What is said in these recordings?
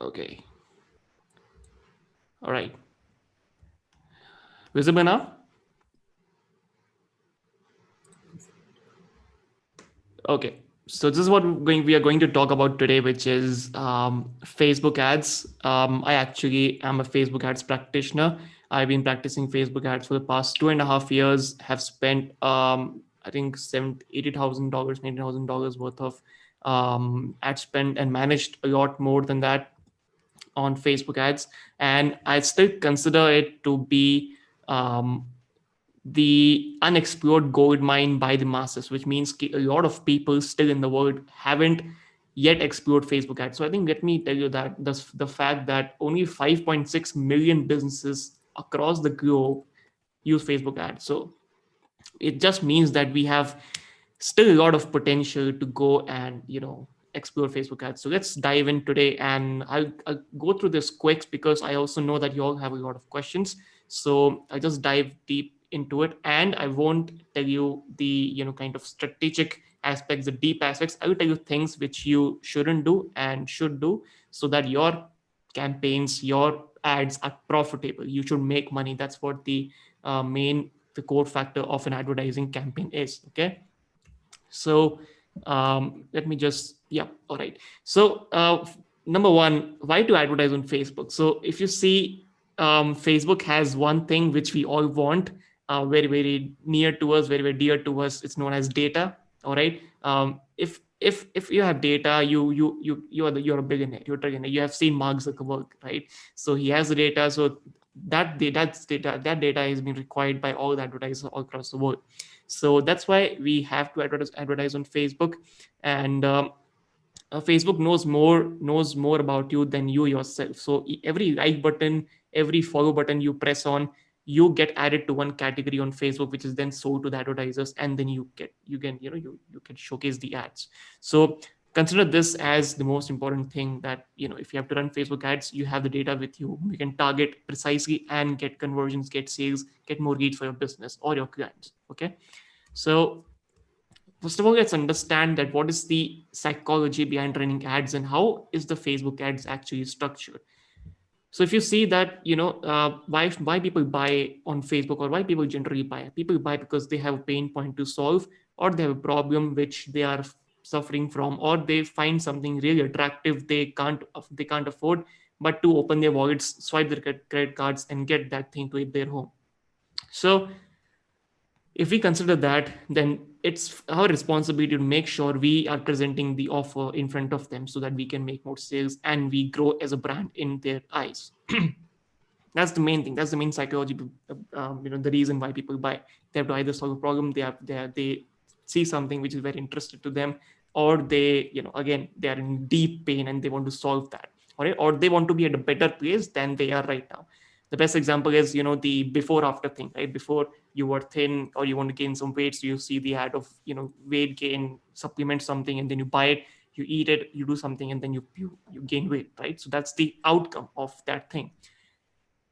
Okay. All right. Visible now? Okay. So this is what we are going to talk about today, which is Facebook ads. I actually am a Facebook ads practitioner. I've been practicing Facebook ads for the past 2.5 years. Have spent I think $80,000, $90,000 worth of ad spend, and managed a lot more than that on Facebook ads. And I still consider it to be um, the unexplored gold mine by the masses, which means a lot of people still in the world haven't yet explored Facebook ads. So I think let me tell you that the fact that only 5.6 million businesses across the globe use Facebook ads. So it just means that we have still a lot of potential to go and explore Facebook ads. So let's dive in today, and I'll go through this quick because I also know that you all have a lot of questions. So I'll just dive deep into it, and I won't tell you the kind of strategic aspects, the deep aspects. I will tell you things which you shouldn't do and should do, so that your campaigns, your ads are profitable. You should make money. That's what the core factor of an advertising campaign is. Okay. So let me just, yeah, all right. So number one, why to advertise on Facebook? So if you see, Facebook has one thing which we all want, very very near to us, very very dear to us. It's known as data. All right. If you have data, you're a billionaire, you're a trillionaire. You have seen Mark Zuckerberg, right? So he has the data. So that data is being required by all the advertisers all across the world. So that's why we have to advertise on Facebook. And Facebook knows more about you than you yourself. So every like button, every follow button you press on, you get added to one category on Facebook, which is then sold to the advertisers, and then you can showcase the ads. So consider this as the most important thing, that if you have to run Facebook ads, you have the data with you. You can target precisely and get conversions, get sales, get more leads for your business or your clients. Okay. So first of all, let's understand that what is the psychology behind running ads, and how is the Facebook ads actually structured. So if you see that, why people buy on Facebook, or why people generally buy, people buy because they have a pain point to solve, or they have a problem which they are suffering from, or they find something really attractive they can't afford, but to open their wallets, swipe their credit cards, and get that thing to their home. So if we consider that, then it's our responsibility to make sure we are presenting the offer in front of them, so that we can make more sales and we grow as a brand in their eyes. That's the main thing. That's the main psychology. The reason why people buy. They have to either solve a problem, they see something which is very interesting to them, or they, again, they are in deep pain and they want to solve that. All right, or they want to be at a better place than they are right now. The best example is, the before after thing, right? Before, you were thin or you want to gain some weight, so you see the ad of, weight gain supplement something, and then you buy it, you eat it, you do something, and then you gain weight, right? So that's the outcome of that thing.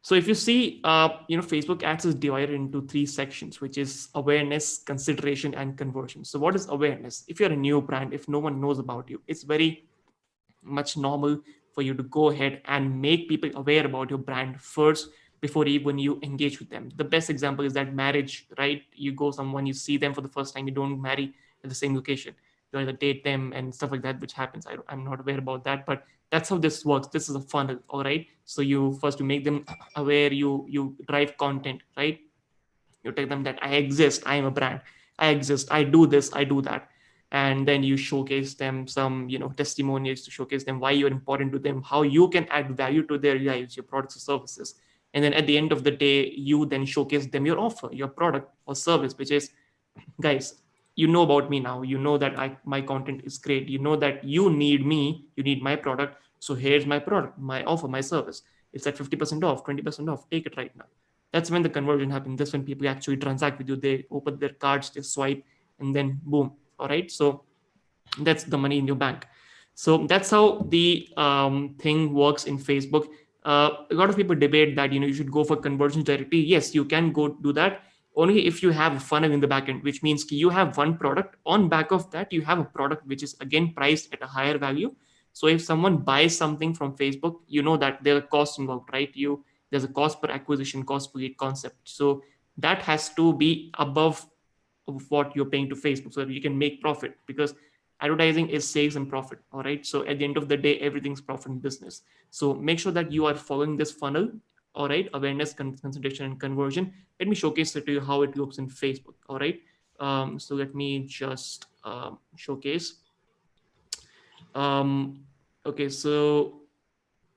So if you see, Facebook ads is divided into three sections, which is awareness, consideration, and conversion. So what is awareness? If you're a new brand, if no one knows about you, it's very much normal for you to go ahead and make people aware about your brand first before even you engage with them. The best example is that marriage, right? You go someone, you see them for the first time, you don't marry at the same location. You either date them and stuff like that, which happens. I'm not aware about that, but that's how this works. This is a funnel, all right? So you first, to make them aware, you drive content, right? You tell them that I exist, I am a brand, I exist, I do this, I do that. And then you showcase them some, testimonials to showcase them why you're important to them, how you can add value to their lives, your products or services. And then at the end of the day, you then showcase them your offer, your product or service, which is, guys, you know about me now, you know that my content is great, you know that you need me, you need my product. So here's my product, my offer, my service. It's at 50% off, 20% off, take it right now. That's when the conversion happens. That's when people actually transact with you. They open their cards, they swipe, and then boom. All right. So that's the money in your bank. So that's how the thing works in Facebook. A lot of people debate that you should go for conversions directly. Yes, you can go do that, only if you have a funnel in the backend, which means you have one product. On back of that, you have a product which is again priced at a higher value. So if someone buys something from Facebook, you know that there are costs involved, right? There's a cost per acquisition, cost per lead concept. So that has to be above of what you're paying to Facebook so that you can make profit, because advertising is sales and profit. All right. So at the end of the day, everything's profit in business. So make sure that you are following this funnel. All right. Awareness, consideration, and conversion. Let me showcase it to you how it looks in Facebook. All right. So let me just showcase. Um, okay. So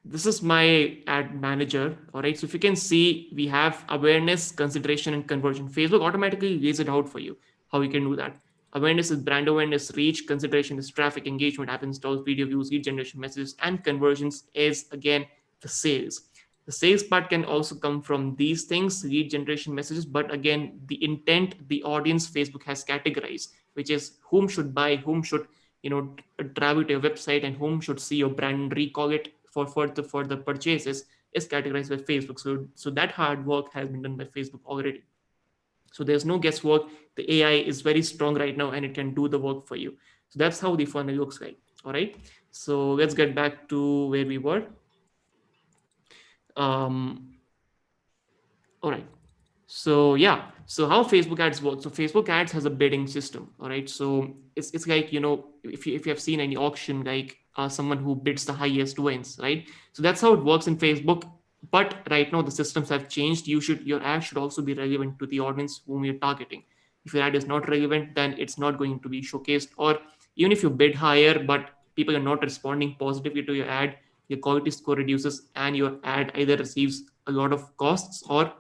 this is my ad manager. All right. So if you can see, we have awareness, consideration, and conversion. Facebook automatically lays it out for you how you can do that. Awareness is brand awareness, reach. Consideration is traffic, engagement, app installs, video views, lead generation messages, and conversions is again the sales. The sales part can also come from these things, lead generation messages, but again, the intent, the audience Facebook has categorized, which is whom should buy, whom should travel to your website, and whom should see your brand and recall it for the purchases is categorized by Facebook. So that hard work has been done by Facebook already. So there's no guesswork. The AI is very strong right now and it can do the work for you. So that's how the funnel looks like. All right. So let's get back to where we were. Um, all right. So yeah, so how Facebook ads work? So Facebook ads has a bidding system. All right. So it's like, if you have seen any auction, like someone who bids the highest wins, right? So that's how it works in Facebook. But right now the systems have changed. Your ad should also be relevant to the audience whom you're targeting. If your ad is not relevant, then it's not going to be showcased. Or even if you bid higher, but people are not responding positively to your ad, your quality score reduces and your ad either receives a lot of costs, or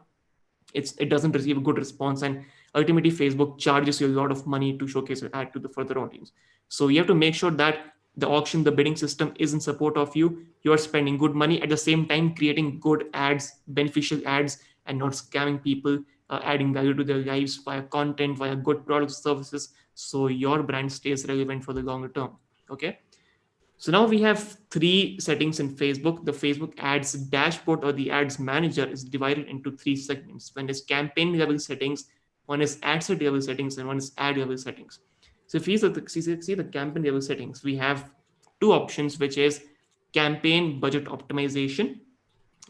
it doesn't receive a good response, and ultimately Facebook charges you a lot of money to showcase your ad to the further audience. So you have to make sure that the auction, the bidding system is in support of you. You are spending good money at the same time creating good ads, beneficial ads, and not scamming people, adding value to their lives via content, via good products, services, so your brand stays relevant for the longer term. Okay. So now we have three settings in Facebook. The Facebook ads dashboard or the ads manager is divided into three segments. One is campaign level settings, one is ad set level settings, and one is ad level settings. So if you see the campaign level settings, we have two options, which is campaign budget optimization,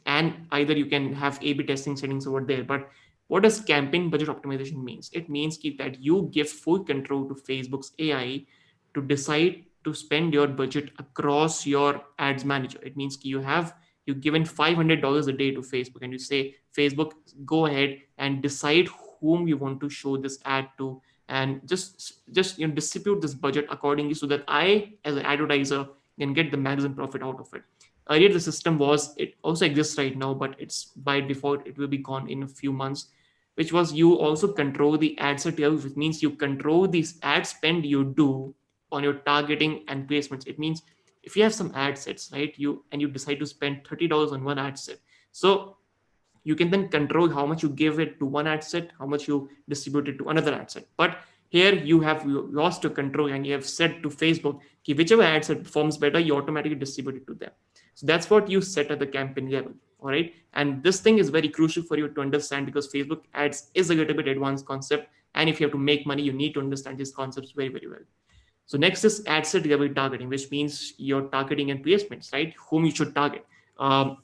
and either you can have A/B testing settings over there. But what does campaign budget optimization means? It means that you give full control to Facebook's AI to decide to spend your budget across your ads manager. It means you've given $500 a day to Facebook, and you say, Facebook, go ahead and decide whom you want to show this ad to, and just distribute this budget accordingly so that I, as an advertiser, can get the maximum profit out of it. Earlier the system was, it also exists right now, but it's by default it will be gone in a few months, which was you also control the ad set level, which means you control these ad spend you do on your targeting and placements. It means if you have some ad sets, right, you decide to spend $30 on one ad set, so you can then control how much you give it to one ad set, how much you distribute it to another ad set. But here you have lost your control and you have said to Facebook, okay, whichever ad set performs better, you automatically distribute it to them. So that's what you set at the campaign level. All right. And this thing is very crucial for you to understand, because Facebook ads is a little bit advanced concept. And if you have to make money, you need to understand these concepts very, very well. So next is ad set level targeting, which means your targeting and placements, right? Whom you should target.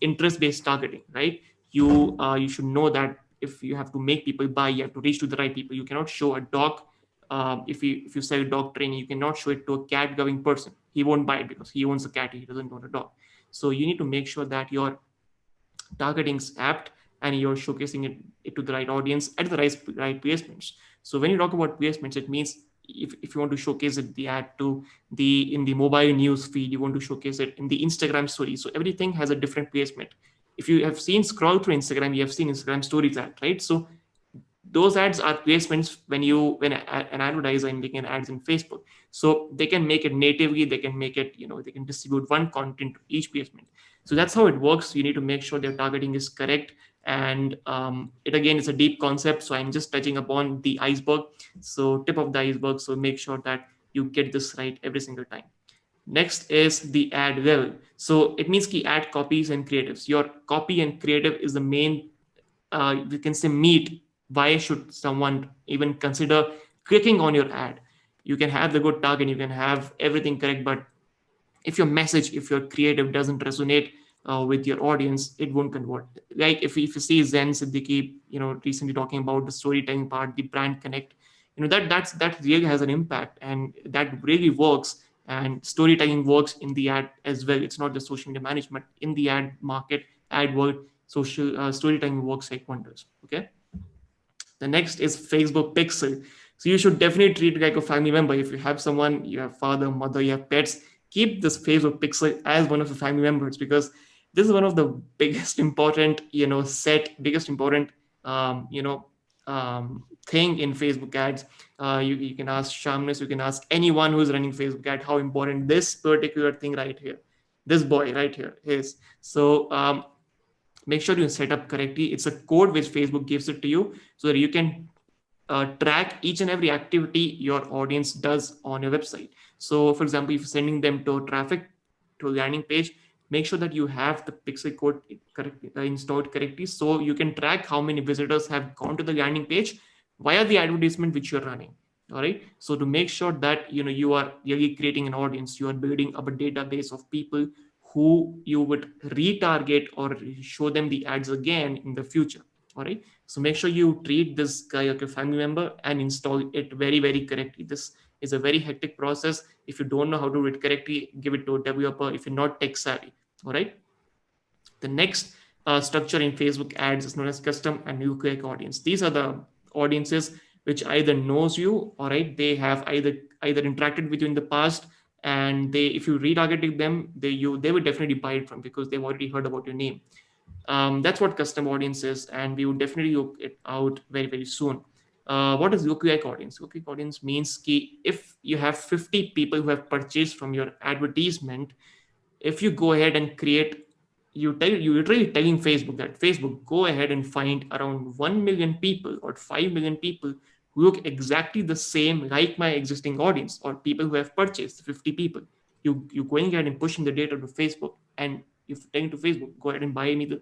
Interest-based targeting, right? You should know that if you have to make people buy, you have to reach to the right people. You cannot show a dog. If you sell dog training, you cannot show it to a cat loving person. He won't buy it because he owns a cat. He doesn't want a dog. So you need to make sure that your targeting is apt and you're showcasing it to the right audience at the right placements. So when you talk about placements, it means if you want to showcase it, the ad to in the mobile news feed, you want to showcase it in the Instagram story. So everything has a different placement. If you have seen scroll through Instagram, you have seen Instagram stories ad, right? So those ads are placements when an advertiser is making ads in Facebook. So they can make it natively, they can make it, they can distribute one content to each placement. So that's how it works. You need to make sure their targeting is correct. And it again is a deep concept, so I'm just touching upon the iceberg, so tip of the iceberg. So make sure that you get this right every single time. Next is the ad level. So it means key ad copies and creatives. Your copy and creative is the main, you can say, meat why should someone even consider clicking on your ad? You can have the good target, you can have everything correct, but if your message, if your creative doesn't resonate with your audience, it won't convert. Like if you see Zen Siddiqui, recently talking about the storytelling part, the brand connect, that really has an impact, and that really works. And storytelling works in the ad as well. It's not just social media management. In the ad market, ad world, social storytelling works like wonders. Okay. The next is Facebook Pixel. So you should definitely treat it like a family member. If you have someone, you have father, mother, you have pets, keep this Facebook Pixel as one of the family members, because this is one of the biggest important, biggest important, thing in Facebook ads. You can ask Shamnus, you can ask anyone who's running Facebook ad how important this particular thing right here, this boy right here is. So make sure you set up correctly. It's a code which Facebook gives it to you so that you can track each and every activity your audience does on your website. So for example, if you're sending them to traffic to a landing page, make sure that you have the pixel code installed correctly, so you can track how many visitors have gone to the landing page via the advertisement which you're running. All right, so to make sure that you are really creating an audience, you are building up a database of people who you would retarget or show them the ads again in the future. All right, so make sure you treat this guy like a family member and install it very, very correctly. This is a very hectic process. If you don't know how to do it correctly, give it to a developer if you're not tech savvy. All right. The next structure in Facebook ads is known as custom and lookalike audience. These are the audiences which either knows you, all right, they have either interacted with you in the past, and they, if you retargeting them, they would definitely buy it from, because they've already heard about your name. That's what custom audience is, and we would definitely look it out very, very soon. What is lookalike audience? Lookalike audience means key if you have 50 people who have purchased from your advertisement, if you go ahead and create, you literally telling Facebook that, Facebook, go ahead and find around 1 million people or 5 million people who look exactly the same like my existing audience, or people who have purchased 50 people. You going ahead and pushing the data to Facebook, and you're telling to Facebook, go ahead and buy me the,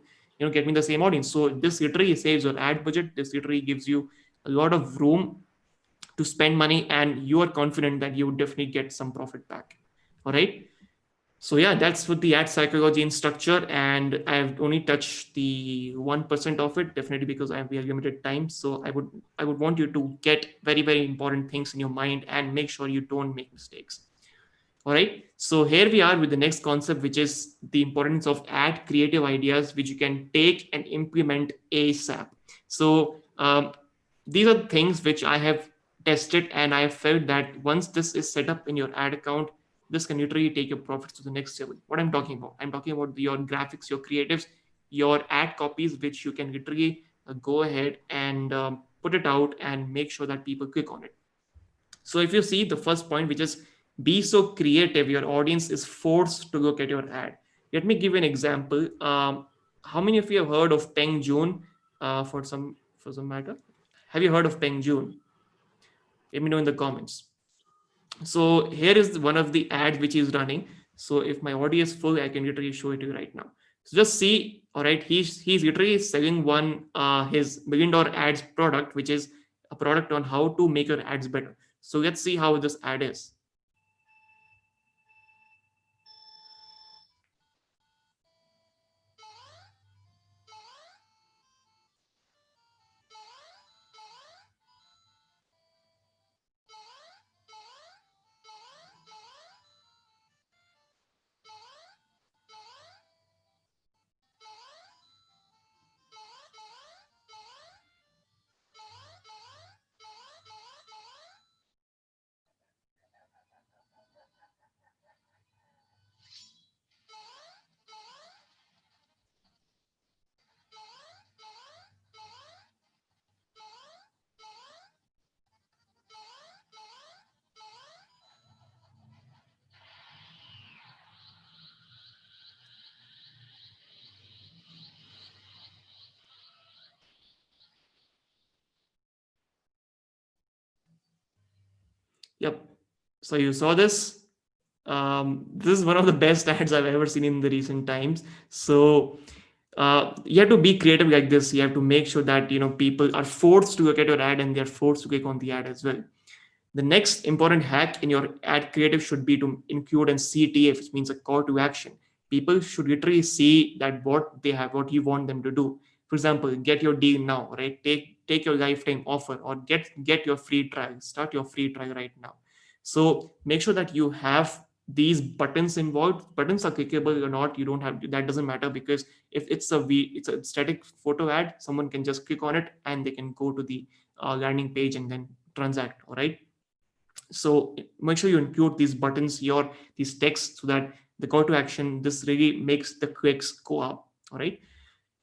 get me the same audience. So this literally saves your ad budget. This literally gives you a lot of room to spend money, and you are confident that you would definitely get some profit back. All right. So yeah, that's with the ad psychology and structure, and I've only touched the 1% of it, definitely because we have limited time. So I would want you to get very, very important things in your mind and make sure you don't make mistakes. All right. So here we are with the next concept, which is the importance of ad creative ideas, which you can take and implement ASAP. So these are things which I have tested, and I have felt that once this is set up in your ad account, this can literally take your profits to the next level. What I'm talking about? I'm talking about your graphics, your creatives, your ad copies, which you can literally go ahead and put it out and make sure that people click on it. So if you see the first point, which is be so creative, your audience is forced to look at your ad. Let me give you an example. How many of you have heard of Peng Joon? For some matter, have you heard of Peng Joon? Let me know in the comments. So here is one of the ads which is running. So if my audio is full, I can literally show it to you right now. So just see, all right, he's literally selling one his $1 million ads product, which is a product on how to make your ads better. So let's see how this ad is. Yep. So you saw this. This is one of the best ads I've ever seen in the recent times. So You have to be creative like this. You have to make sure that people are forced to look at your ad and they're forced to click on the ad as well. The next important hack in your ad creative should be to include an CTF, which means a call to action. People should literally see that what they have, what you want them to do. For example, get your deal now, right? Take your lifetime offer, or get your free trial. Start your free trial right now. So make sure that you have these buttons involved. Buttons are clickable or not, you don't have, that doesn't matter, because if it's a static photo ad, someone can just click on it and they can go to the landing page and then transact. All right. So make sure you include these buttons, these texts, so that the call to action, this really makes the clicks go up. All right.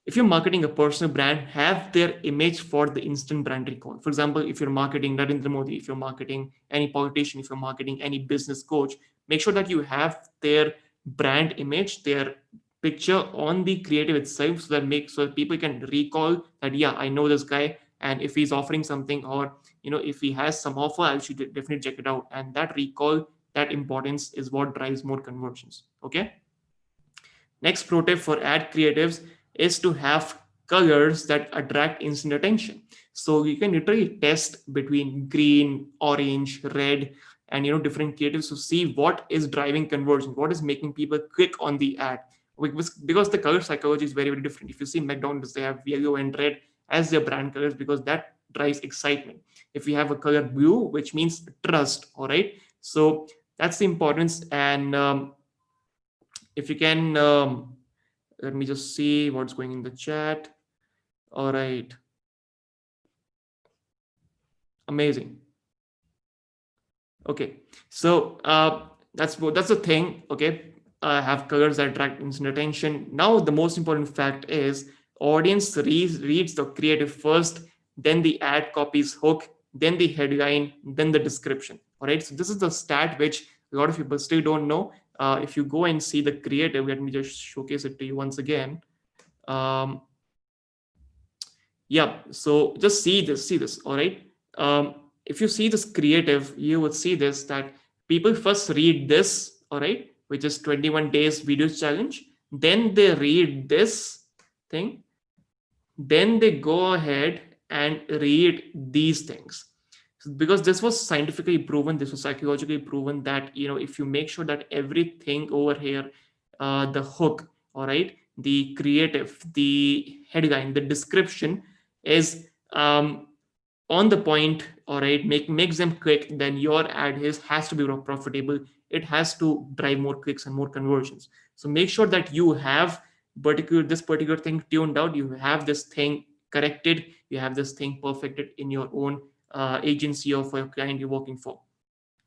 If you're marketing a personal brand, have their image for the instant brand recall. For example, if you're marketing Narendra Modi, if you're marketing any politician, if you're marketing any business coach, make sure that you have their brand image, their picture on the creative itself, so that people can recall that, yeah, I know this guy, and if he's offering something, or if he has some offer, I should definitely check it out. And that recall, that importance is what drives more conversions. Okay. Next pro tip for ad creatives is to have colors that attract instant attention. So you can literally test between green, orange, red, and different creatives to see what is driving conversion, what is making people click on the ad. Because the color psychology is very, very different. If you see McDonald's, they have yellow and red as their brand colors because that drives excitement. If you have a color blue, which means trust, all right. So that's the importance. And if you can let me just see what's going in the chat. All right. Amazing. Okay. So that's the thing. Okay. Have colors that attract instant attention. Now, the most important fact is audience reads the creative first, then the ad copies hook, then the headline, then the description. All right. So this is the stat which a lot of people still don't know. If you go and see the creative, let me just showcase it to you once again. Um, yeah, so just see this. All right. If you see this creative, you would see this, that people first read this, all right, which is 21 days videos challenge, then they read this thing, then they go ahead and read these things. Because this was scientifically proven, this was psychologically proven, that if you make sure that everything over here, the hook, all right, the creative, the headline, the description is on the point, all right, makes them click, then your ad has to be profitable. It has to drive more clicks and more conversions. So make sure that you have this particular thing tuned out, you have this thing corrected, you have this thing perfected in your own agency or for your client you're working for,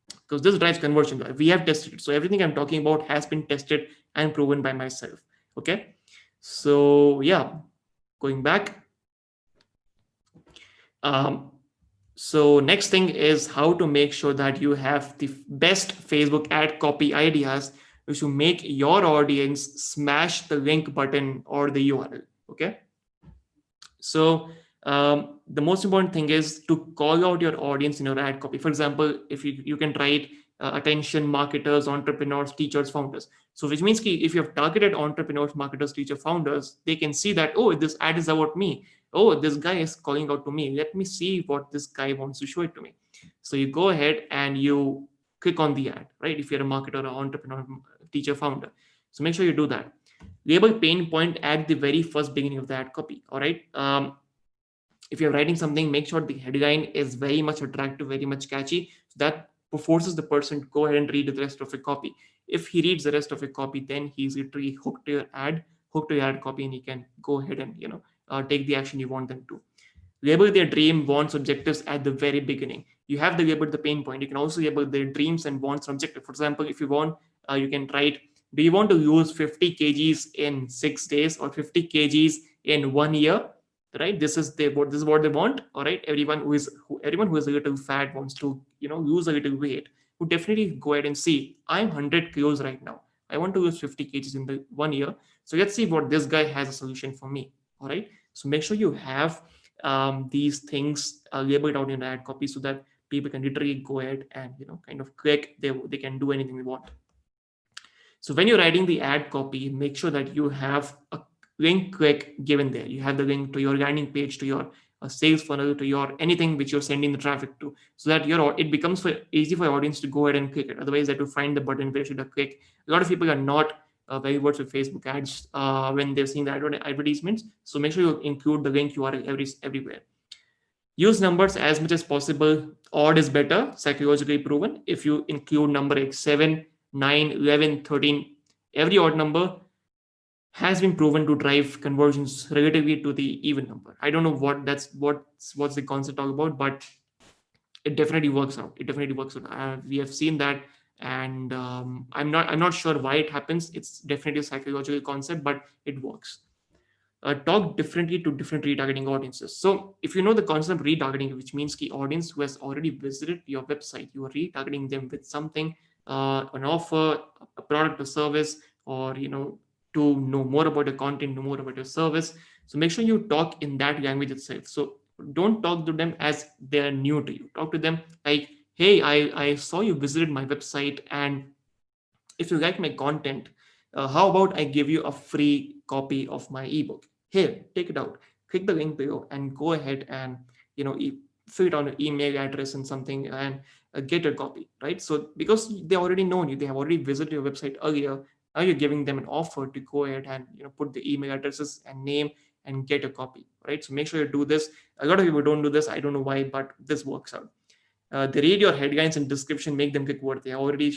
because this drives conversion. We have tested it, so everything I'm talking about has been tested and proven by myself. Okay. So yeah, going back, um, so next thing is how to make sure that you have the best Facebook ad copy ideas, which will make your audience smash the link button or the URL. Okay. So the most important thing is to call out your audience in your ad copy. For example, if you can write attention marketers, entrepreneurs, teachers, founders. So which means if you have targeted entrepreneurs, marketers, teacher, founders, they can see that, oh, this ad is about me. Oh, this guy is calling out to me. Let me see what this guy wants to show it to me. So you go ahead and you click on the ad, right? If you're a marketer or entrepreneur, teacher, founder. So make sure you do that. Label pain point at the very first beginning of the ad copy. All right. If you're writing something, make sure the headline is very much attractive, very much catchy. So that forces the person to go ahead and read the rest of a copy. If he reads the rest of a copy, then he's literally hooked to your ad copy, and he can go ahead and take the action you want them to. Label their dream, wants, objectives at the very beginning. You have to label the pain point. You can also label their dreams and wants, objective. For example, if you want, you can write, do you want to lose 50 kgs in 6 days or 50 kgs in 1 year? Right? This is what they want. All right. Everyone who is a little fat wants to lose a little weight. Would definitely go ahead and see, I'm 100 kilos right now. I want to lose 50 kgs in the 1 year. So let's see what this guy has a solution for me. All right. So make sure you have these things labeled out in the ad copy, so that people can literally go ahead and kind of click. They can do anything they want. So when you're writing the ad copy, make sure that you have link click given there. You have the link to your landing page, to your sales funnel, to your anything which you're sending the traffic to, so that it becomes easy for your audience to go ahead and click it. Otherwise, they have to find the button where should I click. A lot of people are not very versed with Facebook ads when they're seeing the advertisements. So make sure you include the link URL everywhere. Use numbers as much as possible. Odd is better, psychologically proven. If you include number like 7, 9, 11, 13, every odd number has been proven to drive conversions relatively to the even number. I don't know what's the concept all about, but it definitely works out. It definitely works out. We have seen that, and I'm not sure why it happens. It's definitely a psychological concept, but it works. Talk differently to different retargeting audiences. So if you know the concept of retargeting, which means the audience who has already visited your website, you are retargeting them with something, an offer, a product or service, or to know more about your content, know more about your service. So make sure you talk in that language itself. So don't talk to them as they're new to you. Talk to them like, hey, I saw you visited my website, and if you like my content, how about I give you a free copy of my ebook? Here, take it out. Click the link below and go ahead and fill it on an email address and something, and get a copy, right? So because they already know you, they have already visited your website earlier. Now you're giving them an offer to go ahead and put the email addresses and name and get a copy, right? So make sure you do this. A lot of people don't do this. I don't know why, but this works out. They read your headlines and description, make them click what they already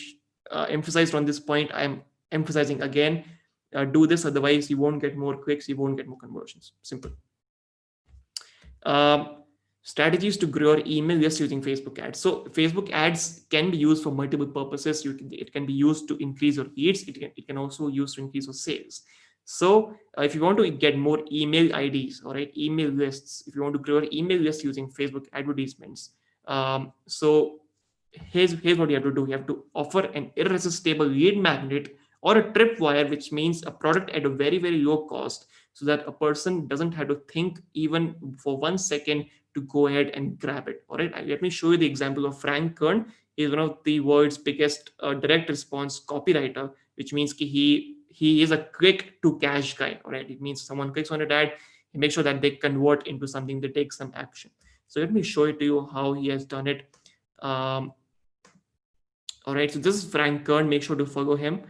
emphasized on this point. I'm emphasizing again. Do this, otherwise you won't get more clicks, you won't get more conversions. Simple. Strategies to grow your email list using Facebook ads. So Facebook ads can be used for multiple purposes. It can be used to increase your leads. It can also use to increase your sales. So if you want to get more email IDs, all right, email lists, if you want to grow your email list using Facebook advertisements, so here's what you have to do. You have to offer an irresistible lead magnet or a tripwire, which means a product at a very, very low cost, so that a person doesn't have to think even for 1 second to go ahead and grab it. All right, let me show you the example of Frank Kern. He is one of the world's biggest direct response copywriter, which means he is a quick to cash guy. All right, it means someone clicks on an ad, he makes sure that they convert into something, they take some action. So let me show it to you how he has done it. All right, so this is Frank Kern. Make sure to follow him.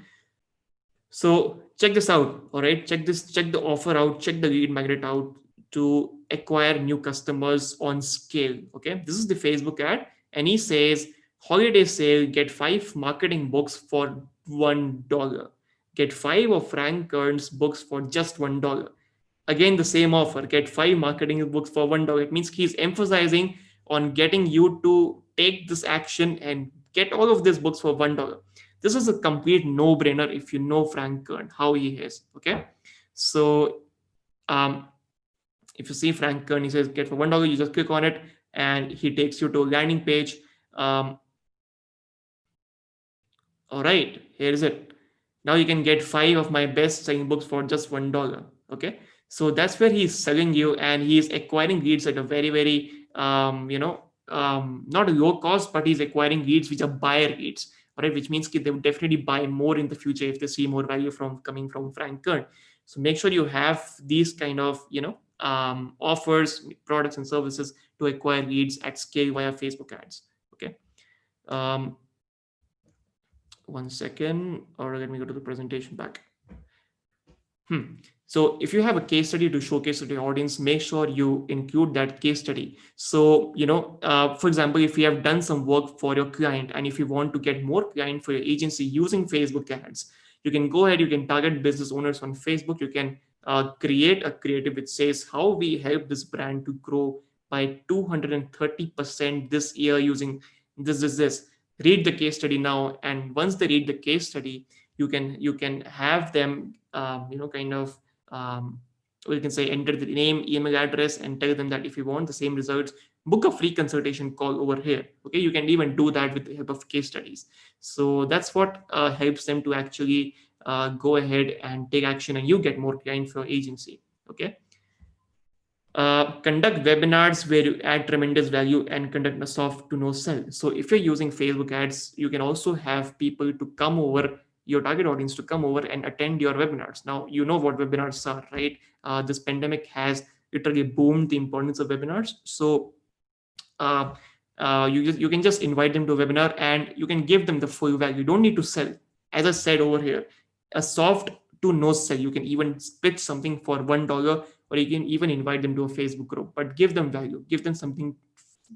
So check this out. All right, check the offer out, check the lead magnet out to acquire new customers on scale. Okay, this is the Facebook ad, and he says holiday sale, get 5 marketing books for $1. Get 5 of Frank Kern's books for just $1. Again, the same offer, get 5 marketing books for $1. It means he's emphasizing on getting you to take this action and get all of these books for $1. This is a complete no-brainer if you know Frank Kern, how he is. Okay, so if you see Frank Kern, he says get for $1, you just click on it and he takes you to a landing page. All right, here is it. Now you can get 5 of my best selling books for just $1. Okay, so that's where he's selling you, and he's acquiring leads at a very, very not a low cost, but he's acquiring leads which are buyer leads. All right, which means they would definitely buy more in the future if they see more value coming from Frank Kern. So make sure you have these kind of offers, products and services to acquire leads at scale via Facebook ads. Okay, 1 second, or let me go to the presentation back. So if you have a case study to showcase to the audience, make sure you include that case study. So, for example, if you have done some work for your client, and if you want to get more client for your agency using Facebook ads, you can go ahead, you can target business owners on Facebook. You can create a creative which says how we help this brand to grow by 230% this year using this. Read the case study now, and once they read the case study, you can have them we can say enter the name, email address, and tell them that if you want the same results, book a free consultation call over here. Okay, you can even do that with the help of case studies. So that's what helps them to actually go ahead and take action, and you get more clients for your agency. Okay. Conduct webinars where you add tremendous value and conduct a soft to no sell. So if you're using Facebook ads, you can also have people to come over your target audience to come over and attend your webinars. Now, you know what webinars are, right? This pandemic has literally boomed the importance of webinars. So uh, you can just invite them to a webinar and you can give them the full value. You don't need to sell. As I said over here, a soft to no sell. You can even pitch something for $1, or you can even invite them to a Facebook group. But give them value. Give them something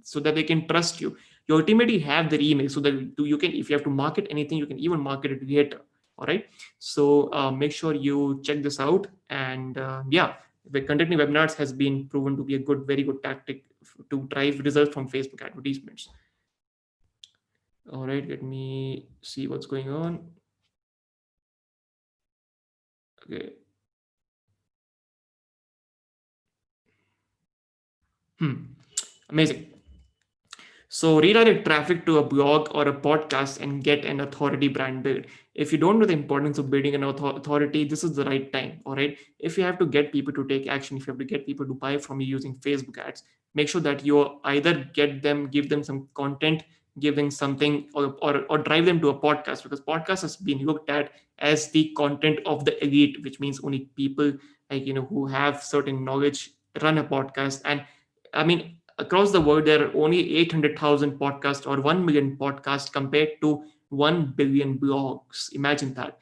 so that they can trust you. You ultimately have their email, so that you can, if you have to market anything, you can even market it later. All right. So make sure you check this out. And yeah, the conducting webinars has been proven to be a good, very good tactic to drive results from Facebook advertisements. All right, let me see what's going on. Okay. Amazing. So redirect traffic to a blog or a podcast and get an authority brand build. If you don't know the importance of building an authority, this is the right time. All right. If you have to get people to take action, if you have to get people to buy from you using Facebook ads, make sure that you either get them, give them some content, give them something, or drive them to a podcast, because podcast has been looked at as the content of the elite, which means only people like who have certain knowledge run a podcast. And I mean, across the world, there are only 800,000 podcasts or 1 million podcasts compared to 1 billion blogs. Imagine that.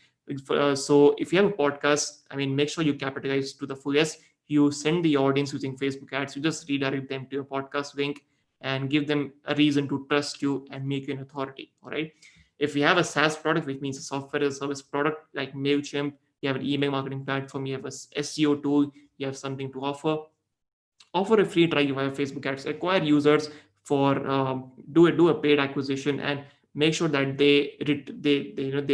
So if you have a podcast, I mean, make sure you capitalize to the fullest. You send the audience using Facebook ads. You just redirect them to your podcast link and give them a reason to trust you and make you an authority. All right. If you have a SaaS product, which means a software as a service product like MailChimp, you have an email marketing platform, you have a SEO tool, you have something to offer a free trial via Facebook ads, acquire users for do a paid acquisition, and make sure that they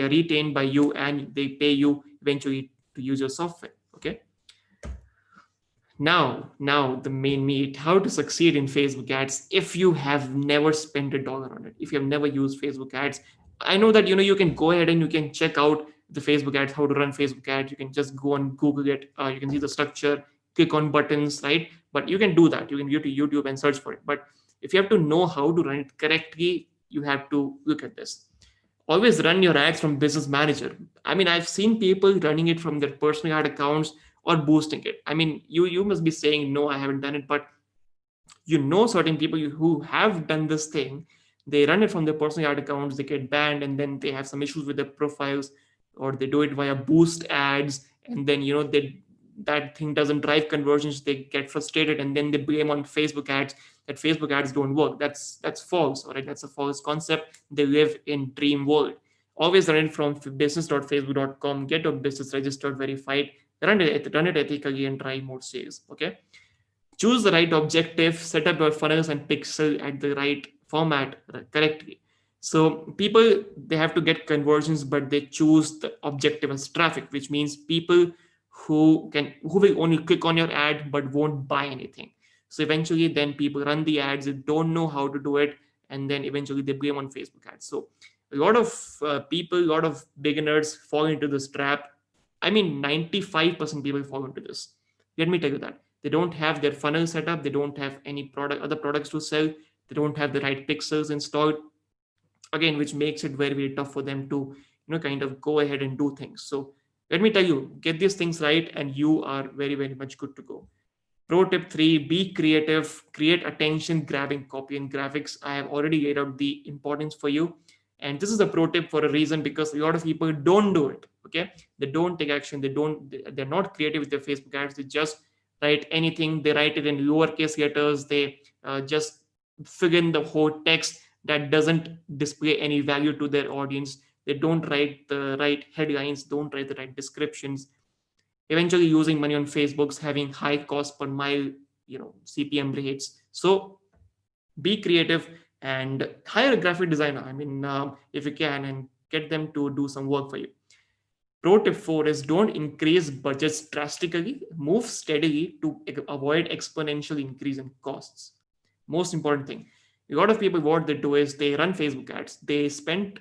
are retained by you and they pay you eventually to use your software. Okay. Now the main meat: how to succeed in Facebook ads if you have never spent $1 on it, if you have never used Facebook ads. I know that you can go ahead and you can check out the Facebook ads, how to run Facebook ads. You can just go and Google it. You can see the structure, click on buttons, right? But you can do that. You can go to YouTube and search for it. But if you have to know how to run it correctly, you have to look at this. Always run your ads from Business Manager. I mean, I've seen people running it from their personal ad accounts or boosting it. I mean, you must be saying, no, I haven't done it, but certain people who have done this thing. They run it from their personal ad accounts, they get banned, and then they have some issues with their profiles, or they do it via boost ads, and then that thing doesn't drive conversions. They get frustrated, and then they blame on Facebook ads that Facebook ads don't work. That's false. All right, that's a false concept. They live in dream world. Always run it from business.facebook.com. Get your business registered, verified. Run it ethically, and drive more sales. Okay. Choose the right objective, set up your funnels and pixel at the right format correctly. So people, they have to get conversions, but they choose the objective as traffic, which means people who will only click on your ad but won't buy anything. So eventually then people run the ads, they don't know how to do it, and then eventually they blame on Facebook ads. So a lot of people, a lot of beginners fall into this trap. I mean, 95% people fall into this. Let me tell you that they don't have their funnel set up, they don't have any other products to sell, they don't have the right pixels installed, again, which makes it very, very tough for them to kind of go ahead and do things. So let me tell you, get these things right and you are very, very much good to go. Pro tip 3: be creative, create attention grabbing copy and graphics. I have already laid out the importance for you, and this is a pro tip for a reason, because a lot of people don't do it. Okay, they don't take action, they're not creative with their Facebook ads. They just write anything, they write it in lowercase letters, they just fill in the whole text that doesn't display any value to their audience. They don't write the right headlines, don't write the right descriptions, eventually using money on Facebook's having high cost per mile, CPM rates. So be creative and hire a graphic designer. I mean, if you can, and get them to do some work for you. Pro tip 4 is don't increase budgets drastically, move steadily to avoid exponential increase in costs. Most important thing. A lot of people, what they do is they run Facebook ads, they spend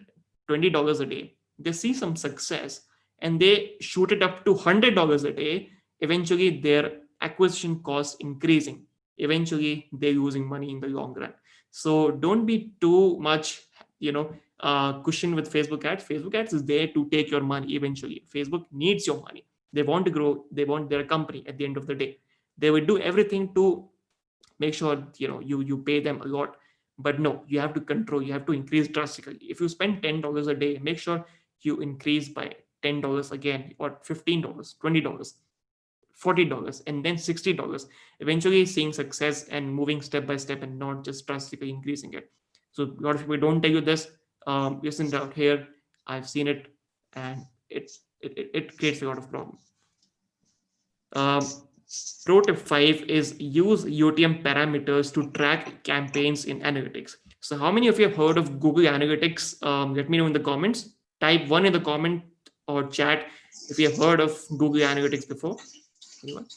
$20 a day, they see some success, and they shoot it up to $100 a day. Eventually their acquisition costs increasing, eventually they're losing money in the long run. So don't be too much cushion with Facebook ads. Facebook ads is there to take your money eventually. Facebook needs your money. They want to grow. They want their company at the end of the day. They will do everything to make sure you pay them a lot. But no, you have to control. You have to increase drastically. If you spend $10 a day, make sure you increase by $10 again, or $15, $20, $40, and then $60. Eventually, seeing success and moving step by step, and not just drastically increasing it. So a lot of people don't tell you this. Listen out here. I've seen it, and it creates a lot of problem. Pro tip 5 is use UTM parameters to track campaigns in analytics. So how many of you have heard of Google Analytics? Let me know in the comments. Type 1 in the comment or chat if you have heard of Google Analytics before. Anyone?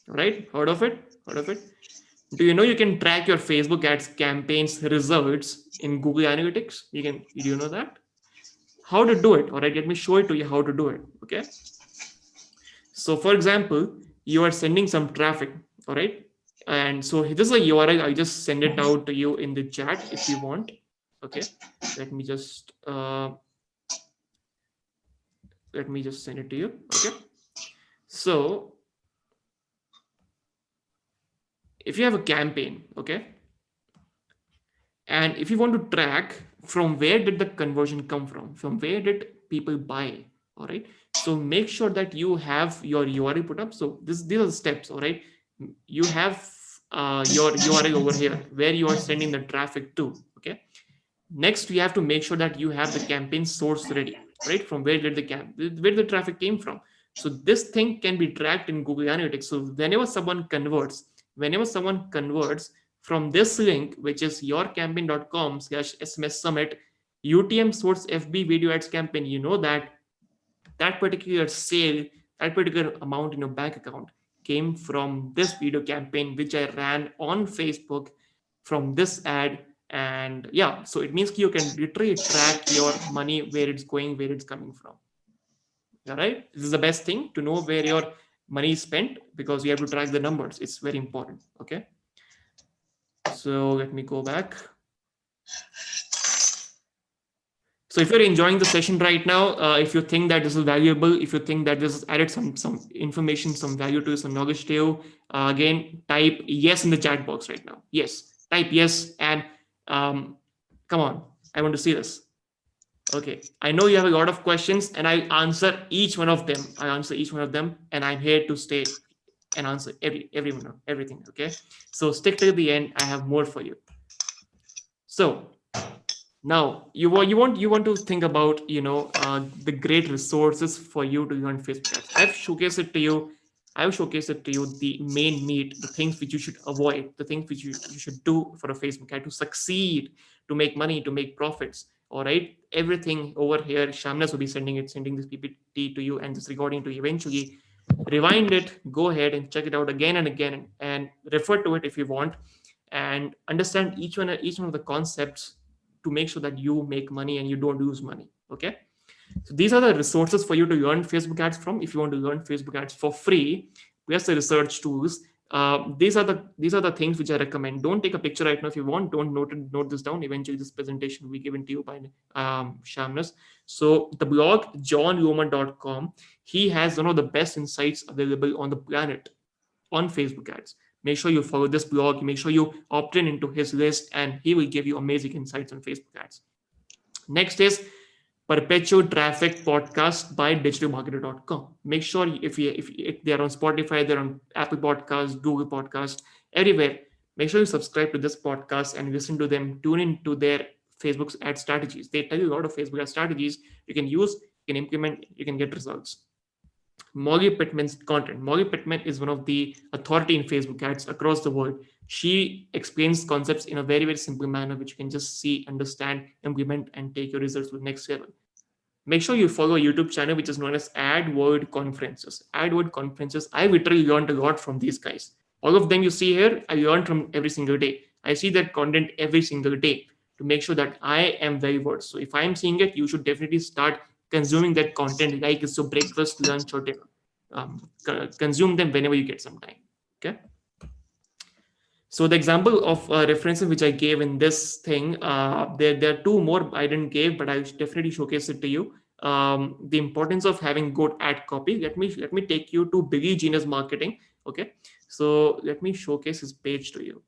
All right, heard of it? Heard of it? Do you know you can track your Facebook ads campaigns results in Google Analytics? Do you know that? How to do it? All right, let me show it to you how to do it. Okay. So for example, you are sending some traffic, all right? And so this is a URL. I'll just send it out to you in the chat if you want. Okay, let me just send it to you. Okay, so if you have a campaign, okay, and if you want to track from where did the conversion come from where did people buy, all right, so make sure that you have your URL put up. So these are the steps, all right. You have your URL over here where you are sending the traffic to. Okay, next you have to make sure that you have the campaign source ready, right? From where did where the traffic came from. So this thing can be tracked in Google Analytics. So whenever someone converts from this link, which is yourcampaign.com/SMS summit UTM source FB video ads campaign, you know that particular sale, that particular amount in your bank account came from this video campaign, which I ran on Facebook from this ad. And yeah, so it means you can literally track your money, where it's going, where it's coming from. All right, this is the best thing to know where your money is spent, because you have to track the numbers. It's very important. Okay, so let me go back. So if you're enjoying the session right now, if you think that this is valuable, if you think that this has added some information, some value to you, some knowledge to you, again, type yes in the chat box right now. Yes, type yes, and come on, I want to see this. Okay, I know you have a lot of questions, and I answer each one of them. And I'm here to stay and answer everything. Okay, so stick till the end. I have more for you. So now you want to think about the great resources for you to earn Facebook ads. I've showcased it to you the main meat, the things which you should avoid, the things which you should do for a Facebook ad to succeed, to make money, to make profits. All right, everything over here. Shamnas will be sending this PPT to you and this recording to you. Eventually, rewind it, go ahead and check it out again and again, and refer to it if you want, and understand each one of the concepts to make sure that you make money and you don't lose money. Okay, so these are the resources for you to learn Facebook ads from. If you want to learn Facebook ads for free, here's the research tools. These are the things which I recommend. Don't take a picture right now if you want. Don't note this down. Eventually, this presentation will be given to you by Shamnas. So the blog johnroman.com, he has one of the best insights available on the planet on Facebook ads. Make sure you follow this blog. Make sure you opt into his list, and he will give you amazing insights on Facebook ads. Next is Perpetual Traffic Podcast by digitalmarketer.com. Make sure if they're on Spotify, they're on Apple Podcasts, Google Podcasts, everywhere. Make sure you subscribe to this podcast and listen to them. Tune into their Facebook ad strategies. They tell you a lot of Facebook ad strategies you can use, you can implement, you can get results. Molly Pittman's content. Molly Pittman is one of the authority in Facebook ads across the world. She explains concepts in a very, very simple manner, which you can just see, understand, implement, and take your results to the next level. Make sure you follow a YouTube channel which is known as AdWord Conferences. AdWord Conferences, I literally learned a lot from these guys. All of them you see here, I learned from every single day. I see that content every single day to make sure that I am very versed. So if I'm seeing it, you should definitely start consuming that content like it's your breakfast, lunch, or dinner. Consume them whenever you get some time. Okay. So the example of references which I gave in this thing, there are two more I didn't give, but I'll definitely showcase it to you. The importance of having good ad copy. Let me take you to Billy Genius Marketing. Okay, so let me showcase his page to you.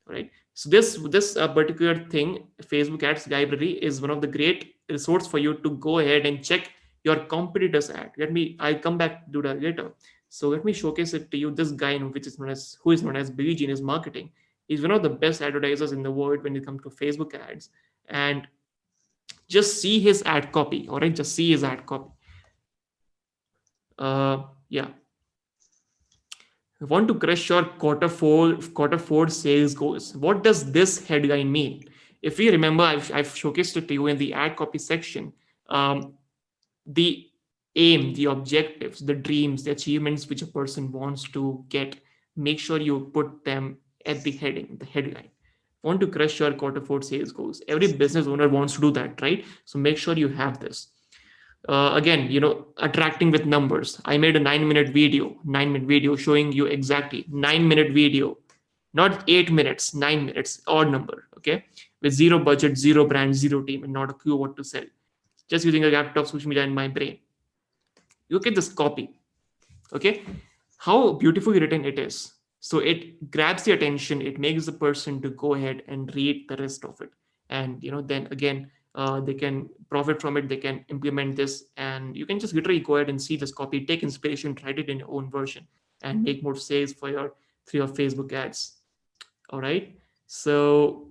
Right. So this particular thing, Facebook Ads Library, is one of the great resource for you to go ahead and check your competitors' ad. I'll come back to that later. So let me showcase it to you. This guy, which is who is known as Billy Genius Marketing, is one of the best advertisers in the world when it comes to Facebook ads. And just see his ad copy. All right, just see his ad copy. Yeah. I want to crush your quarter four sales goals. What does this headline mean? If you remember, I've showcased it to you in the ad copy section. The aim, the objectives, the dreams, the achievements which a person wants to get, make sure you put them at the heading, the headline. Want to crush your quarter four sales goals. Every business owner wants to do that, right? So make sure you have this. Again, attracting with numbers. I made a 9-minute video showing you exactly 9-minute video, not 8 minutes, 9 minutes, odd number. Okay, with zero budget, zero brand, zero team, and not a clue what to sell. Just using a laptop, social media, and my brain. Look at this copy. Okay, how beautifully written it is. So it grabs the attention. It makes the person to go ahead and read the rest of it, and then again, they can profit from it. They can implement this, and you can just literally go ahead and see this copy, take inspiration, write it in your own version, and make more sales for your through your Facebook ads. All right. So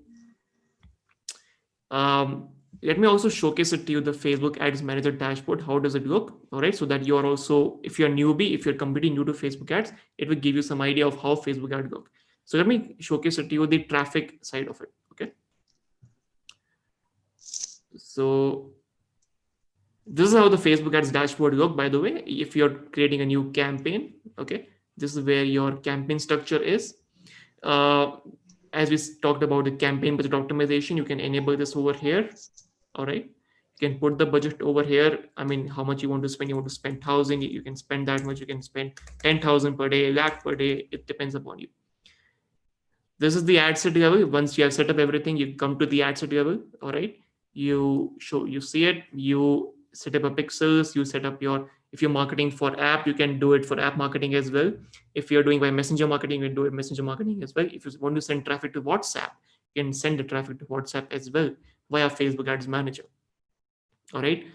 let me also showcase it to you, the Facebook Ads Manager dashboard. How does it look? All right, so that you are also, if you're newbie, if you're completely new to Facebook ads, it will give you some idea of how Facebook ads look. So let me showcase it to you, the traffic side of it. Okay, so this is how the Facebook ads dashboard look, by the way. If you're creating a new campaign, okay, this is where your campaign structure is. As we talked about the campaign budget optimization, you can enable this over here. All right, you can put the budget over here. I mean, how much you want to spend. You want to spend 1,000, you can spend that much. You can spend 10,000 per day, lakh per day. It depends upon you. This is the ad set level. Once you have set up everything, you come to the ad set level. All right, you see it, you set up a pixels, you set up your, if you're marketing for app, you can do it for app marketing as well. If you're doing by messenger marketing, you can do it messenger marketing as well. If you want to send traffic to WhatsApp, you can send the traffic to WhatsApp as well via Facebook ads manager. All right,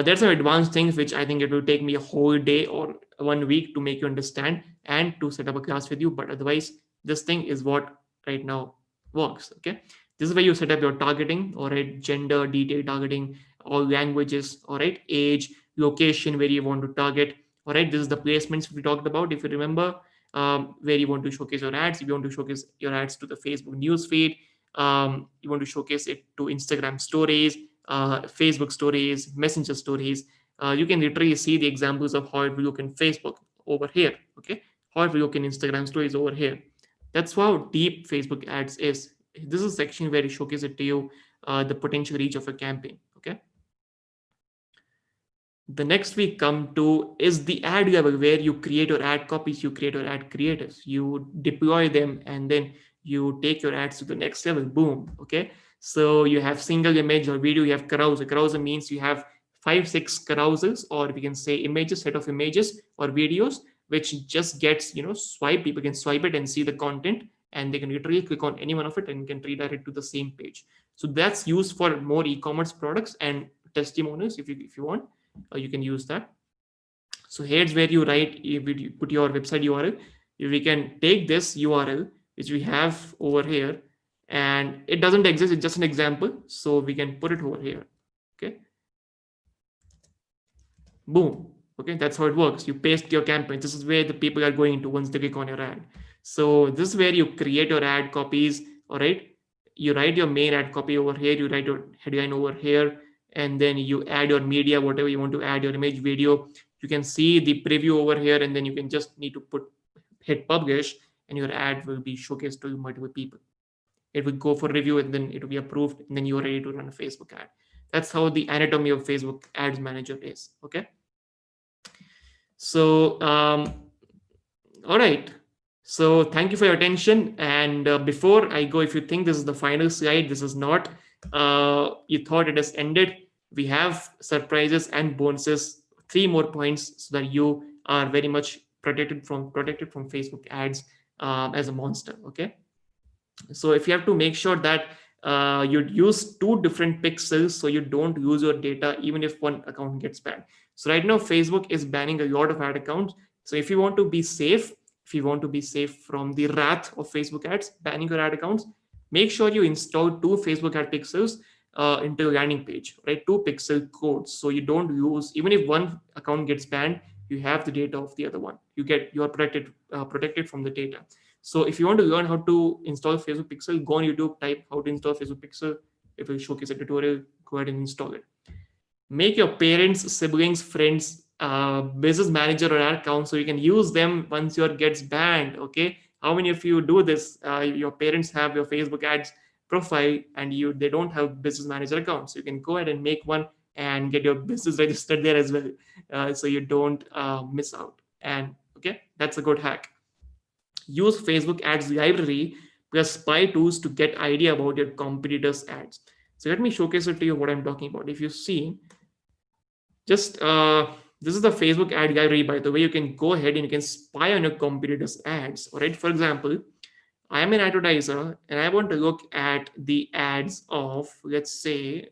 there's some advanced things which I think it will take me a whole day or 1 week to make you understand and to set up a class with you, but otherwise this thing is what right now works. Okay, this is where you set up your targeting. All right, gender detail targeting, all languages. All right, age, location where you want to target. All right, this is the placements we talked about, if you remember. Where you want to showcase your ads. If you want to showcase your ads to the Facebook news feed, you want to showcase it to Instagram stories, Facebook stories, Messenger stories. You can literally see the examples of how it will look in Facebook over here. Okay, how it will look in Instagram stories over here. That's how deep Facebook ads is. This is a section where it showcases it to you, the potential reach of a campaign. Okay. The next we come to is the ad level, where you create your ad copies, you create your ad creatives, you deploy them, and then you take your ads to the next level. Boom. Okay, so you have single image or video, you have carousel. Carousel means you have 5-6 carousels, or we can say images, set of images or videos, which just gets swipe. People can swipe it and see the content, and they can literally click on any one of it and can redirect to the same page. So that's used for more e-commerce products and testimonials. If you want, you can use that. So here's where you write, you put your website URL. We can take this URL which we have over here, and it doesn't exist, it's just an example, so we can put it over here. Okay, boom. Okay, that's how it works. You paste your campaign. This is where the people are going to once they click on your ad. So this is where you create your ad copies. All right, you write your main ad copy over here, you write your headline over here, and then you add your media, whatever you want to add, your image, video. You can see the preview over here, and then you can just need to hit publish, and your ad will be showcased to multiple people. It will go for review, and then it will be approved, and then you're ready to run a Facebook ad. That's how the anatomy of Facebook ads manager is. Okay, so all right, So thank you for your attention. And before I go, if you think this is the final slide, this is not. You thought it has ended. We have surprises and bonuses, 3 more points, so that you are very much protected from Facebook ads as a monster. Okay. So if you have to make sure that you use 2 different pixels so you don't use your data even if one account gets banned. So right now Facebook is banning a lot of ad accounts. So if you want to be safe, if you want to be safe from the wrath of Facebook ads banning your ad accounts, make sure you install 2 Facebook ad pixels into your landing page, right? 2 pixel codes, so you don't use, even if one account gets banned, you have the data of the other one. You are protected from the data. So if you want to learn how to install Facebook Pixel, go on YouTube, type how to install Facebook Pixel. It will showcase a tutorial. Go ahead and install it. Make your parents, siblings, friends, business manager or ad account so you can use them once your gets banned. Okay, how many of you do this? Your parents have your Facebook ads profile and they don't have business manager account, so you can go ahead and make one and get your business registered there as well, so you don't miss out. And okay, that's a good hack. Use Facebook ads library plus spy tools to get idea about your competitors ads. So let me showcase it to you what I'm talking about. If you see, just this is the Facebook ad library, by the way. You can go ahead and you can spy on your competitors ads. All right, for example, I am an advertiser and I want to look at the ads of, let's say,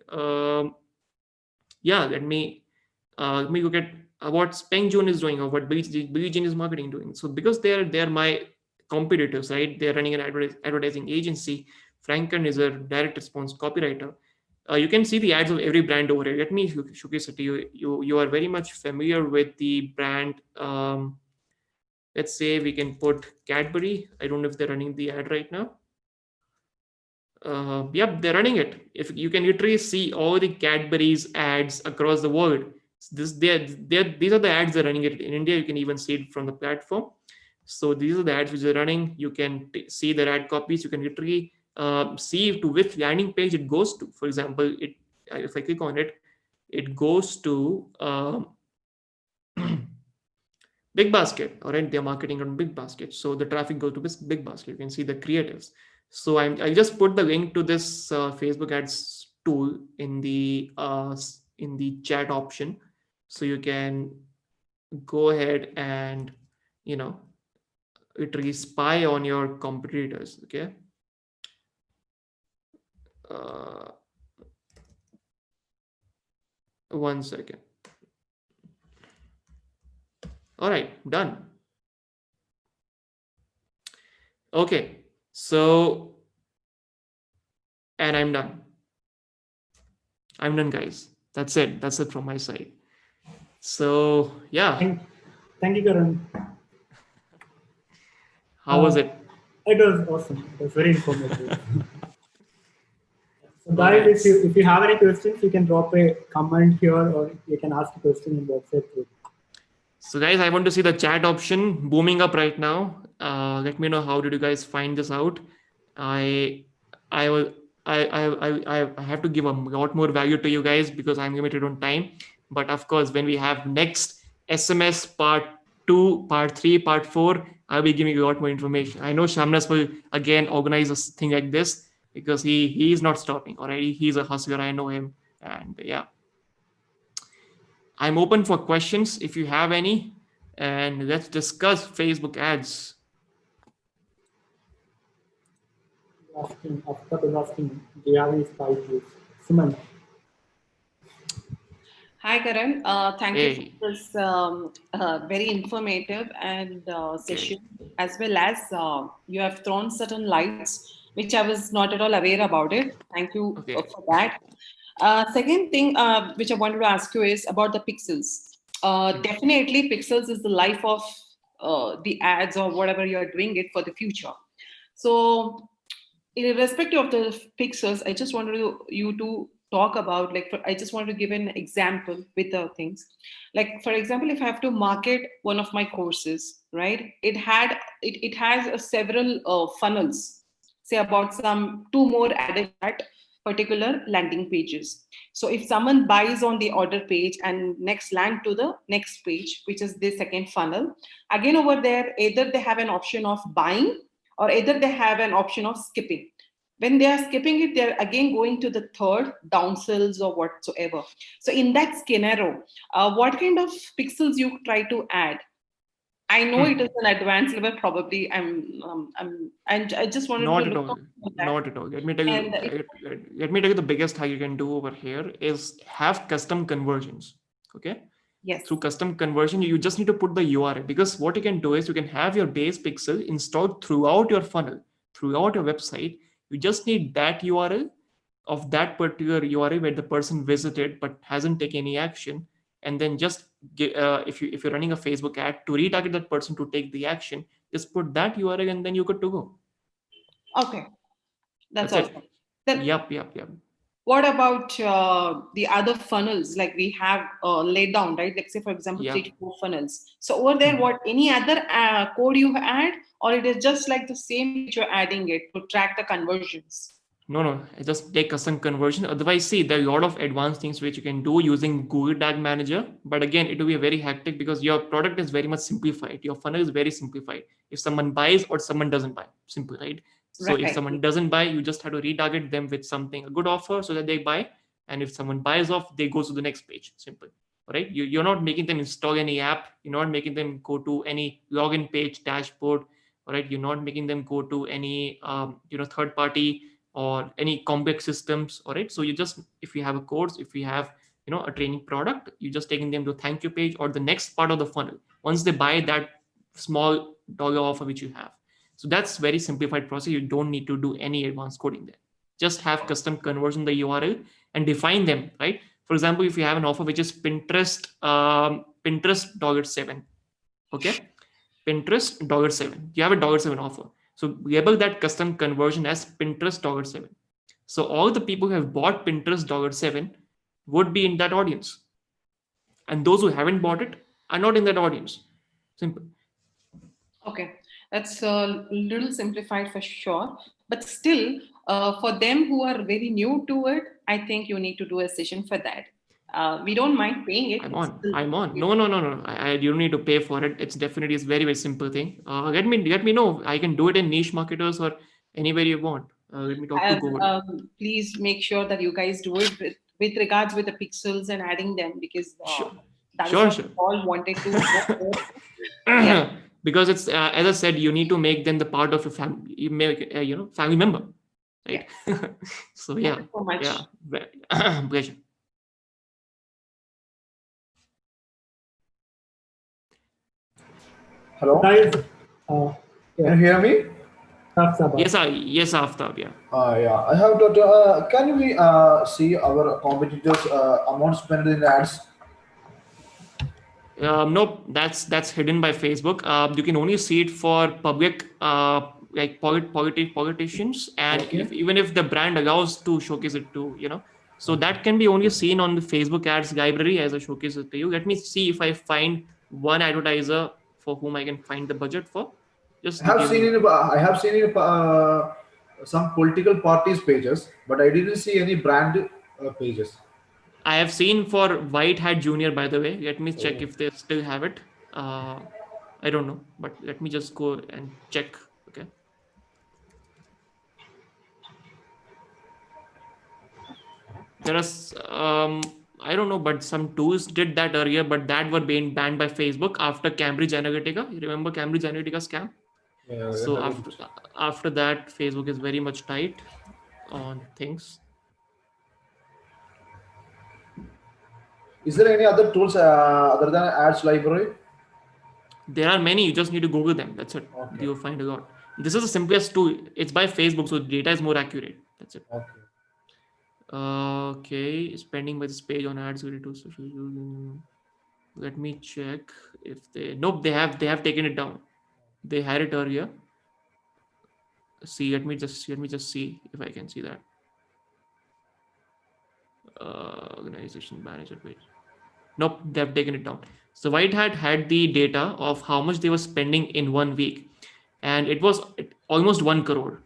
yeah, let me look at what Speng Joon is doing or what Billie Jean is marketing doing. So because they're my competitors, right? They're running an advertising agency. Franken is a direct response copywriter. You can see the ads of every brand over here. Let me showcase it to you. You are very much familiar with the brand. Let's say we can put Cadbury. I don't know if they're running the ad right now. Yep, they're running it. If you can literally see all the Cadbury's ads across the world. These are the ads they're running it in India. You can even see it from the platform. So these are the ads which are running. You can see their ad copies. You can literally see to which landing page it goes to. For example, if I click on it, it goes to Big Basket. All right, they're marketing on Big Basket, so the traffic goes to this Big Basket. You can see the creatives. So I just put the link to this Facebook ads tool in the chat option, so you can go ahead and you know literally spy on your competitors. Okay. uh, 1 second. All right, done. Okay, so and I'm done, guys. That's it from my side. So yeah, Thank you, Karan. how was it? It was awesome. It was very informative. So, All guys, right. if you have any questions, you can drop a comment here, or you can ask a question in the website too. So guys, I want to see the chat option booming up right now. Let me know how did you guys find this out. I I will I have to give a lot more value to you guys because I'm limited on time. But of course, when we have next SMS part 2, part 3, part 4, I'll be giving you a lot more information. I know Shamnas will again organize a thing like this because he is not stopping. Already, he's a hustler. I know him, and yeah, I'm open for questions if you have any, and let's discuss Facebook ads. After asking, do you have any spy tools? Suman. Hi, Karan. Thank you for Hey, this very informative and okay, session, as well as you have thrown certain lights which I was not at all aware about it. Thank you okay. for that. Second thing which I wanted to ask you is about the pixels. Definitely, pixels is the life of the ads or whatever you are doing it for the future. So irrespective of the pixels, I just wanted you to talk about, like, I just want to give an example with the things. Like, for example, if I have to market one of my courses, right? It has several funnels, say about some two more added to that. particular landing pages. So if someone buys on the order page and next land to the next page, which is the second funnel, again over there, either they have an option of buying or either they have an option of skipping. When they are skipping it, they're again going to the third downsells or whatsoever. So in that scenario, what kind of pixels you try to add? I know it is an advanced level, probably. And I just wanted Not to at look all. up for that. Not at all. Let me tell you. And Let me tell you the biggest hack you can do over here is have custom conversions. Okay. yes, Through custom conversion, you just need to put the URL, because what you can do is you can have your base pixel installed throughout your funnel, throughout your website. You just need that URL of that particular URL where the person visited but hasn't taken any action, and then just if you're running a Facebook ad to retarget that person to take the action, just put that URL and then you're good to go. okay, that's That's awesome. it. Then Yep. what about the other funnels like we have laid down, right? Like say for example, Yep. 3 to 4 funnels. So over there, what any other code you add, or it is just like the same which you're adding it to track the conversions? No, I just take custom conversion. Otherwise, see, there are a lot of advanced things which you can do using Google Tag Manager. But again, it will be very hectic because your product is very much simplified. Your funnel is very simplified. If someone buys or someone doesn't buy, simple, right? So if Right. someone doesn't buy, you just have to retarget them with something, a good offer, so that they buy. And if someone buys off, they go to the next page. Simple, right? You're not making them install any app. You're not making them go to any login page, dashboard, right? You're not making them go to any third party or any complex systems. All right, so you just, if you have a course, if you have a training product, you just taking them to thank you page or the next part of the funnel once they buy that small dollar offer which you have. So that's very simplified process. You don't need to do any advanced coding there. Just have custom conversion the URL and define them, right? For example, if you have an offer which is Pinterest $7, okay, Pinterest $7, you have a $7 offer. So label that custom conversion as Pinterest $7. So all the people who have bought Pinterest $7 would be in that audience. And those who haven't bought it are not in that audience. Simple. Okay, that's a little simplified for sure. But still, for them who are very new to it, I think you need to do a session for that. We don't mind paying it. I'm but on. still- I'm on. No. You don't need to pay for it. It's definitely a very, very simple thing. Let me know. I can do it in niche marketers or anywhere you want. Let me talk to Google. Please make sure that you guys do it with regards with the pixels and adding them, because Sure. that is Sure, what sure. we all wanted to. Yeah. Because it's as I said, you need to make them the part of your family. You make family member, right? So Thank yeah, you so much. yeah, pleasure. Hello, Guys, can you hear me? Yes, Aftab, yeah. Yeah, I have to. Can we see our competitors' amount spent in ads? Nope, that's hidden by Facebook. You can only see it for public, like politicians, and Okay. even if the brand allows to showcase it to. So that can be only seen on the Facebook ads library as I showcase it to you. Let me see if I find one advertiser for whom I can find the budget for. Just I have give seen me. in some political parties pages, but I didn't see any brand pages. I have seen for White Hat Junior, by the way. Let me check Oh. if they still have it. I don't know, but let me just go and check. Okay. There is, I don't know, but some tools did that earlier, but that were being banned by Facebook after Cambridge Analytica. You remember Cambridge Analytica scam? Yeah, I So heard it. after that, Facebook is very much tight on things. Is there any other tools other than ads library? There are many. You just need to Google them. That's it. Okay. You'll find a lot. This is the simplest tool. It's by Facebook, so data is more accurate. That's it. Okay. Okay, spending by this page on ads related to social. Let me check if they. Nope, they have taken it down. They had it earlier. See, let me just see if I can see that. Organization manager page. Nope, they have taken it down. So White Hat had the data of how much they were spending in 1 week, and it was almost 1 crore.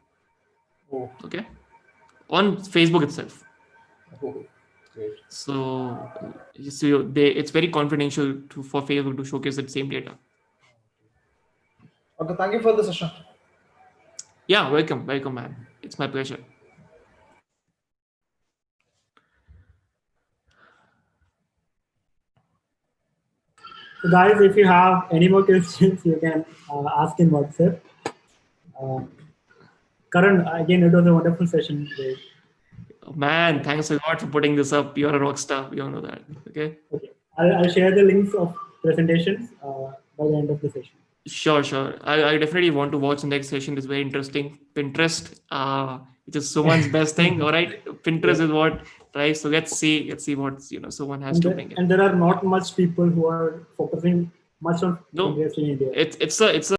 Oh. Okay, on Facebook itself. Oh, great. So it's very confidential for Facebook to showcase that same data. Okay, thank you for the session. Yeah, welcome, man. It's my pleasure. So guys, if you have any more questions, you can ask in WhatsApp. Karan, again, it was a wonderful session today. Man, thanks a lot for putting this up. You're a rock star. We all know that. Okay. Okay, I'll share the links of presentations by the end of the session. Sure. I definitely want to watch the next session. It's very interesting. Pinterest, which is someone's best thing. All right, Pinterest is what, right? So let's see what someone has to bring in. And there are not much people who are focusing much on No, Pinterest in India. it's a